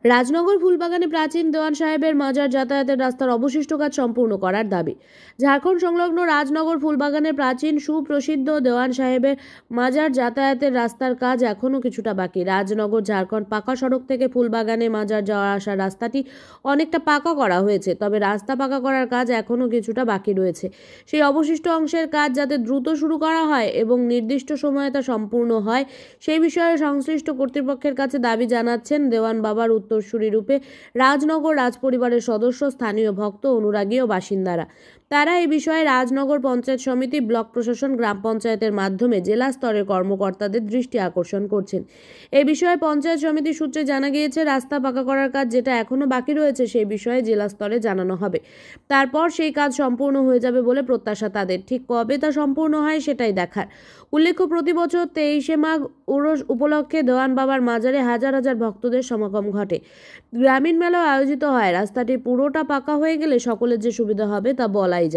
রাজনগর ফুলবাগানে প্রাচীন দেওয়ান সাহেবের মাজার যাতায়াতের রাস্তার অবশিষ্ট কাজ সম্পূর্ণ করার দাবি। ঝাড়খণ্ড সংলগ্ন রাজনগর ফুলবাগানের প্রাচীন সুপ্রসিদ্ধ দেওয়ান সাহেবের মাজার যাতায়াতের রাস্তার কাজ এখনও কিছুটা বাকি। রাজনগর ঝাড়খণ্ড পাকা সড়ক থেকে ফুলবাগানে মাজার যাওয়া আসার রাস্তাটি অনেকটা পাকা করা হয়েছে, তবে রাস্তা পাকা করার কাজ এখনও কিছুটা বাকি রয়েছে। সেই অবশিষ্ট অংশের কাজ যাতে দ্রুত শুরু করা হয় এবং নির্দিষ্ট সময়ে তা সম্পূর্ণ হয়, সেই বিষয়ে সংশ্লিষ্ট কর্তৃপক্ষের কাছে দাবি জানাচ্ছেন দেওয়ান বাবার উত্তরসূরি রূপে রাজনগর রাজপরিবারের সদস্য, স্থানীয় ভক্ত, অনুরাগী ও বাসিন্দারা। তারা এই বিষয়ে রাজনগর পঞ্চায়েত সমিতি, ব্লক প্রশাসন, গ্রাম পঞ্চায়েতের মাধ্যমে জেলা স্তরের কর্মকর্তাদের দৃষ্টি আকর্ষণ করছেন। এ বিষয়ে পঞ্চায়েত সমিতি সূত্রে জানা গিয়েছে, রাস্তা পাকা করার কাজ যেটা এখনো বাকি রয়েছে সেই বিষয়ে জেলা স্তরে জানানো হবে। তারপর সেই কাজ সম্পূর্ণ হয়ে যাবে বলে প্রত্যাশা তাদের। ঠিক কবে তা সম্পূর্ণ হয় সেটাই দেখার। উল্লেখ্য, প্রতি বছর 23শে মাঘ উরস উপলক্ষে দেওয়ান বাবার মাজারে হাজার হাজার ভক্তদের সমাগম ঘটে। গ্রামীণ মেলাও আয়োজিত হয়। রাস্তাটি পুরোটা পাকা হয়ে গেলে সকলের যে সুবিধা হবে তা বলাই যায়।